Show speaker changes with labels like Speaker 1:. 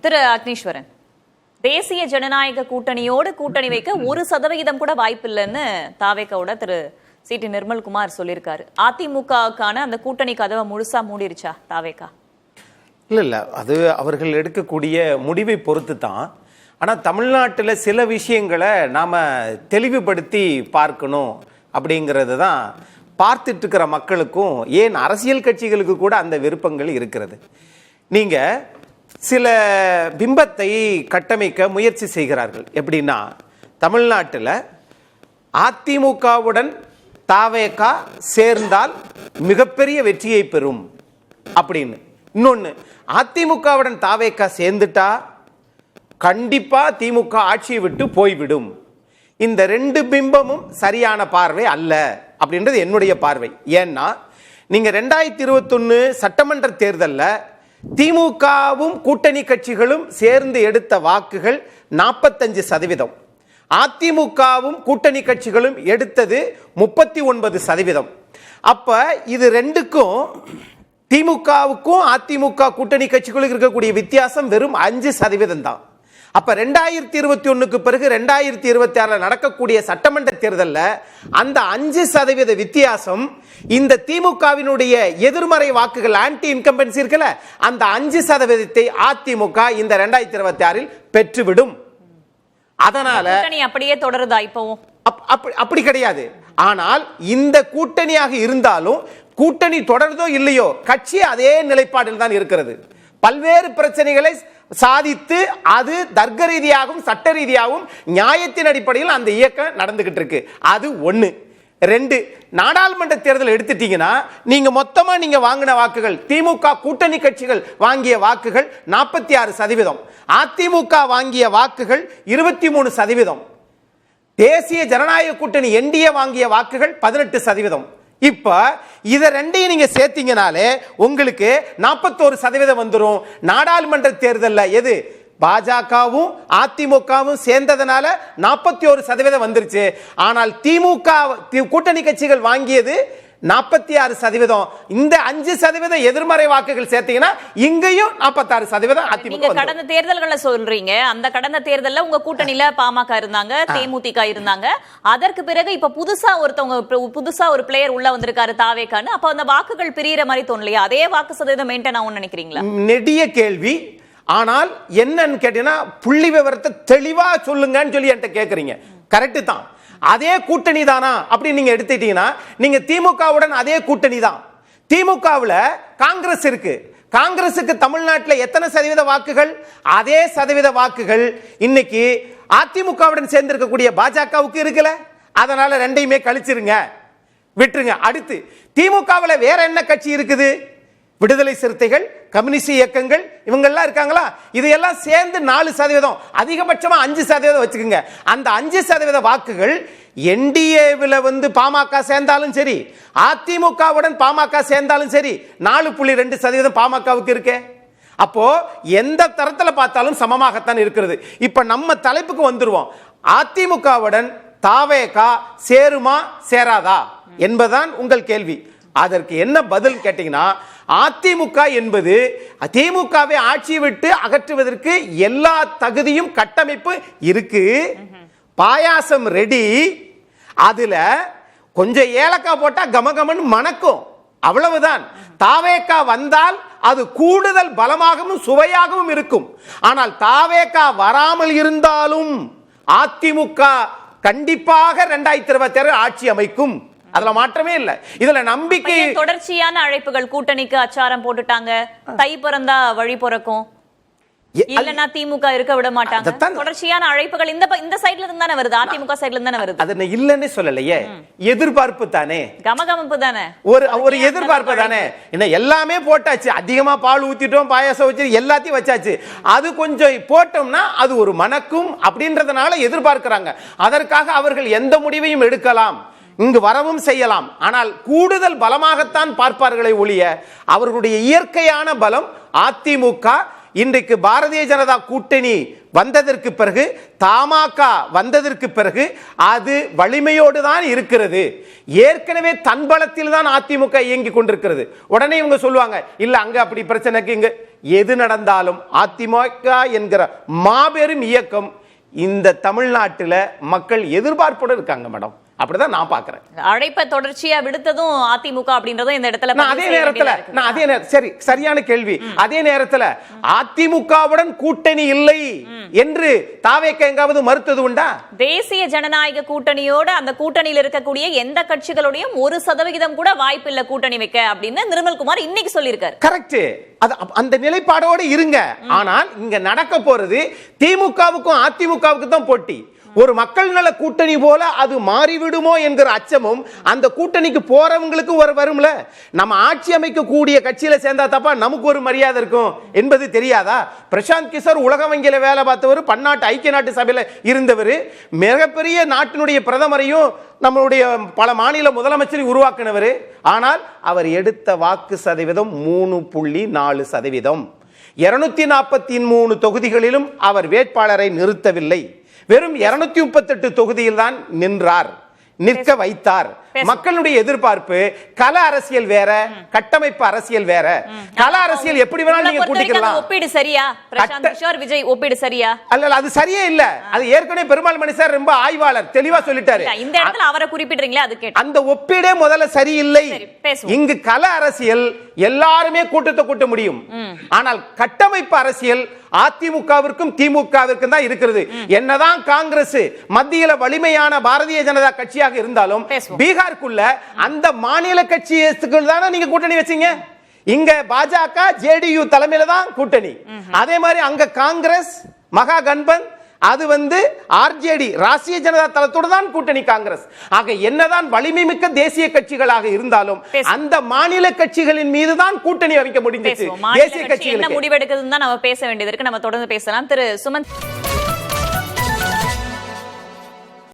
Speaker 1: திரு அக்னீஸ்வரன், தேசிய ஜனநாயக கூட்டணியோடு கூட்டணி வைக்க 1% கூட வாய்ப்பில்லைன்னு தாவேக்காவோட திரு சி.டி. நிர்மல்குமார் சொல்லியிருக்காரு. அதிமுகவுக்கான அந்த கூட்டணி கதவை முழுசா மூடிருச்சா தாவேக்கா?
Speaker 2: இல்ல அது அவர்கள் எடுக்கக்கூடிய முடிவை பொறுத்து தான். ஆனா தமிழ்நாட்டில் சில விஷயங்களை நாம தெளிவுபடுத்தி பார்க்கணும் அப்படிங்கிறது தான் பார்த்துட்டு இருக்கிற மக்களுக்கும், ஏன் அரசியல் கட்சிகளுக்கு கூட அந்த விருப்பங்கள் இருக்கிறது. நீங்க சில பிம்பத்தை கட்டமைக்க முயற்சி செய்கிறார்கள். எப்படின்னா, தமிழ்நாட்டில் அதிமுகவுடன் தாவேகா சேர்ந்தால் மிகப்பெரிய வெற்றியை பெறும் அப்படின்னு. இன்னொன்னு, அதிமுகவுடன் தாவேகா சேர்ந்துட்டா கண்டிப்பா திமுக ஆட்சியை விட்டு போய்விடும். இந்த ரெண்டு பிம்பமும் சரியான பார்வை அல்ல அப்படின்றது என்னுடைய பார்வை. ஏன்னா, நீங்க 2021 சட்டமன்ற தேர்தலில் திமுகவும் கூட்டணி கட்சிகளும் சேர்ந்து எடுத்த வாக்குகள் 45%, அதிமுகவும் கூட்டணி கட்சிகளும் எடுத்தது 39%. அப்ப இது ரெண்டுக்கும், திமுகவுக்கும் அதிமுக கூட்டணி கட்சிகளுக்கு இருக்கக்கூடிய வித்தியாசம் வெறும் 5% தான். அப்ப 2021க்கு பிறகு 2026 நடக்கக்கூடிய சட்டமன்ற தேர்தலில் அந்த 5% வித்தியாசம் இந்த திமுகவினுடைய எதிர்மறை வாக்குகள், ஆன்டி இன்கம்பன்சி இருக்குல்ல, அந்த 5% அதிமுக இந்த 2026 பெற்றுவிடும். அதனால
Speaker 1: அப்படியே தொடருதா? இப்பவும்
Speaker 2: அப்படி கிடையாது. ஆனால் இந்த கூட்டணியாக இருந்தாலும், கூட்டணி தொடர்தோ இல்லையோ, கட்சி அதே நிலைப்பாட்டில் தான் இருக்கிறது. பல்வேறு பிரச்சனைகளை சாதித்து அது தர்க்க ரீதியாகவும் சட்ட ரீதியாகவும் நியாயத்தின் அடிப்படையில் அந்த இயக்கம் நடந்துகிட்டு இருக்கு. அது 1. 2, நாடாளுமன்ற தேர்தல் எடுத்துட்டீங்கன்னா, நீங்க மொத்தமா நீங்க வாங்கின வாக்குகள், திமுக கூட்டணி கட்சிகள் வாங்கிய வாக்குகள் 46%, அதிமுக வாங்கிய வாக்குகள் 23%, தேசிய ஜனநாயக கூட்டணி என்டிஏ வாங்கிய வாக்குகள் 18%. இப்ப இத ரெண்டையும் நீங்க சேர்த்தீங்கனாலே உங்களுக்கு 41% வந்துடும். நாடாளுமன்ற தேர்தலில் எது பாஜகவும் அதிமுகவும் சேர்ந்ததனால 41% வந்துருச்சு. ஆனால் திமுக கூட்டணி கட்சிகள் வாங்கியது 46%. இந்த 5% எதிர்மறை வாக்குகள் சேர்த்தீங்கன்னா இங்கேயும் 46% அதிமுக.
Speaker 1: கடந்த தேர்தல்களை சொல்றீங்க, அந்த கடந்த தேர்தல்ல உங்க கூட்டணியில பாமக இருந்தாங்க, தேமுதிக இருந்தாங்க. அதற்கு பிறகு இப்ப புதுசா ஒரு பிளேயர் உள்ள வந்திருக்காரு தாவேக்கான்னு. அப்ப அந்த வாக்குகள் பிரியற மாதிரி தோணலையா? அதே வாக்கு சதவீதம் மெயின்டைன் ஆகும் நினைக்கிறீங்களா?
Speaker 2: நெடிய கேள்வி. ஆனால் என்னன்னு கேட்டீங்கன்னா, புள்ளி விவரத்தை தெளிவா சொல்லுங்கன்னு சொல்லி என்கிட்ட கேட்கறீங்க. கரெக்ட் தான். அதே கூட்டணி தானா அப்படி நீங்க எடுத்துட்டீங்கன்னா, நீங்க திமுகவுடன் அதே கூட்டணி தான். திமுகவுல காங்கிரஸ் இருக்கு. காங்கிரசுக்கு தமிழ்நாட்டில் எத்தனை சதவீத வாக்குகள்? அதே சதவீத வாக்குகள் இன்னைக்கு அதிமுகவுடன் சேர்ந்திருக்கக்கூடிய பாஜகவுக்கு இருக்குல்ல. அதனால ரெண்டையுமே கழிச்சிருங்க, விட்டுருங்க. அடுத்து திமுகவுல வேற என்ன கட்சி இருக்குது? விடுதலை சிறுத்தைகள், கம்யூனிஸ்ட் இயக்கங்கள், இவங்கெல்லாம் இருக்காங்களா? இதையெல்லாம் சேர்ந்து 4%, அதிகபட்சமா 5% வச்சுக்கோங்க. அந்த 5% வாக்குகள் என்டிஏவில் பாமக சேர்ந்தாலும் சரி, அதிமுகவுடன் பாமக சேர்ந்தாலும் சரி, 4.2% பாமகவுக்கு இருக்கு. அப்போ எந்த தரத்தில் பார்த்தாலும் சமமாகத்தான் இருக்கிறது. இப்ப நம்ம தலைப்புக்கு வந்துருவோம். அதிமுகவுடன் தாவேகா சேருமா சேராதா என்பதுதான் உங்கள் கேள்வி. அதற்கு என்ன பதில் கேட்டீங்கன்னா, அதிமுக என்பது திமுகவை ஆட்சியை விட்டு அகற்றுவதற்கு எல்லா தகுதியும் கட்டமைப்பு இருக்கு. பாயாசம் ரெடி. அதுல கொஞ்சம் ஏலக்காய் போட்டா கமகமன் மணக்கும், அவ்வளவுதான். தாவேகா வந்தால் அது கூடுதல் பலமாகவும் சுவையாகவும் இருக்கும். ஆனால் தாவேகா வராமல் இருந்தாலும் அதிமுக கண்டிப்பாக 2026 ஆட்சி அமைக்கும். அதுல மாற்றமே இல்ல. இதுல நம்பிக்கை.
Speaker 1: தொடர்ச்சியான அழைப்புகள், கூட்டணிக்கு அச்சாரம் போட்டுட்டாங்க, தை பிறந்தா வழி பிறக்கும், இல்லனா திமுக இருக்க விட மாட்டாங்க. தொடர்ச்சியான அழைப்புகள் இந்த சைடுல இருந்து தானே வருது, அதிமுக சைடுல இருந்து தானே வருது.
Speaker 2: அது இல்லன்னு சொல்லலையே, எதிர்பார்ப்பு தானே,
Speaker 1: கமகமப்பு தானே,
Speaker 2: ஒரு எதிர்பார்ப்பு தானே. என்ன எல்லாமே போட்டாச்சு, அதிகமா பால் ஊத்திட்டோம், பாயாசம் வச்சு எல்லாத்தையும் வச்சாச்சு. அது கொஞ்சம் போட்டோம்னா அது ஒரு மணக்கும் அப்படின்றதுனால எதிர்பார்க்கிறாங்க. அதற்காக அவர்கள் எந்த முடிவையும் எடுக்கலாம், இங்கு வரவும் செய்யலாம். ஆனால் கூடுதல் பலமாகத்தான் பார்ப்பார்களை ஒழிய, அவர்களுடைய இயற்கையான பலம் அதிமுக இன்றைக்கு பாரதிய ஜனதா கூட்டணி வந்ததற்கு பிறகு, தமாக வந்ததற்கு பிறகு அது வலிமையோடு தான் இருக்கிறது. ஏற்கனவே தன்பலத்தில் தான் அதிமுக இயங்கி கொண்டிருக்கிறது. உடனே இவங்க சொல்லுவாங்க, இல்ல அங்க அப்படி பிரச்சனைக்கு இங்க எது நடந்தாலும் அதிமுக என்கிற மாபெரும் இயக்கம் இந்த தமிழ்நாட்டில் மக்கள் எதிர்பார்ப்போடு இருக்காங்க மேடம். அப்படிதான் நான் பாக்குறேன்.
Speaker 1: அழைப்பை தொடர்ச்சியா விடுத்ததும் அதிமுக அப்படின்றதும் இந்த இடத்துல
Speaker 2: அதே சரி, சரியான கேள்வி. அதே நேரத்தில் அதிமுகவுடன் கூட்டணி இல்லை என்று தாவேக எங்காவது மறுத்தது உண்டா?
Speaker 1: தேசிய ஜனநாயக கூட்டணியோட அந்த கூட்டணியில் இருக்கக்கூடிய எந்த கட்சிகளுடையும் 1% கூட வாய்ப்பு இல்ல கூட்டணி வைக்க அப்படின்னு நிர்மல்குமார் இன்னைக்கு சொல்லியிருக்காரு.
Speaker 2: கரெக்ட். அந்த நிலைப்பாடோடு இருங்க. ஆனால் இங்க நடக்க போறது திமுகவுக்கும் அதிமுகவுக்கு தான் போட்டி. ஒரு மக்கள் நல கூட்டணி போல அது மாறிவிடுமோ என்கிற அச்சமும் அந்த கூட்டணிக்கு போறவங்களுக்கு வரும்ல. நம்ம ஆட்சி அமைக்க கூடிய கட்சியில சேர்ந்தா தப்பா நமக்கு ஒரு மரியாதை இருக்கும் என்பது தெரியாதா? பிரசாந்த் கிஷோர் உலக வங்கியில வேலை பார்த்தவர், பன்னாட்டு ஐக்கிய நாட்டு சபையில இருந்தவர், மிகப்பெரிய நாட்டினுடைய பிரதமரையும் நம்மளுடைய பல மாநில முதலமைச்சரை உருவாக்கினவர். ஆனால் அவர் எடுத்த வாக்கு சதவீதம் 3.4%. 243 தொகுதிகளிலும் அவர் வேட்பாளரை நிறுத்தவில்லை. வெறும் 238 தொகுதியில் தான் நின்றார், நிற்க வைத்தார். மக்களுடைய எதிர்பார்ப்பு கள அரசியல் வேற, கட்டமைப்பு அரசியல் வேற. கள அரசியல் எப்படி வேணாலும் நீங்க கூட்டிக்கலாம்.
Speaker 1: ஒப்பீடு சரியா? பிரசாந்த் கிஷோர் விஜய் ஒப்பீடு சரியா?
Speaker 2: அல்ல, அது சரியே இல்ல. அது ஏற்கனவே பெருமாள் மணி சார் ரொம்ப ஆய்வாளர் தெளிவா சொல்லிட்டாரு.
Speaker 1: இந்த இடத்துல அவரை குறிப்பிடுறீங்களா? அது கேட்டு
Speaker 2: அந்த ஒப்பீடே முதல்ல சரியில்லை. இங்கு கள அரசியல் எல்லாருமே கூட்டத்தை கூட்ட முடியும். ஆனால் கட்டமைப்பு அரசியல் அதிமுகவிற்கும் திமுகவிற்கும் தான் இருக்கிறது. என்னதான் காங்கிரஸ் மத்தியில வலிமையான பாரதிய ஜனதா கட்சியாக இருந்தாலும் பீகாருக்குள்ள அந்த மாநில கட்சிகளுக்கு தானே நீங்க கூட்டணி வச்சீங்க. இங்க பாஜக ஜேடியு தலைமையில தான் கூட்டணி. அதே மாதிரி அங்க காங்கிரஸ் மகா கண்பன், அது ஆர்ஜேடி ராஷ்டிரிய ஜனதா தளத்தோடு தான் கூட்டணி காங்கிரஸ். ஆக என்னதான் வலிமை மிக்க தேசிய கட்சிகளாக இருந்தாலும் அந்த மாநில கட்சிகளின் மீது தான் கூட்டணி அமைக்க முடிந்தது. தேசிய கட்சிகள்
Speaker 1: என்ன முடிவெடுக்குதுன்னு தான் நம்ம பேச வேண்டியது இருக்கு. நம்ம தொடர்ந்து பேசலாம். திரு சுமந்த்.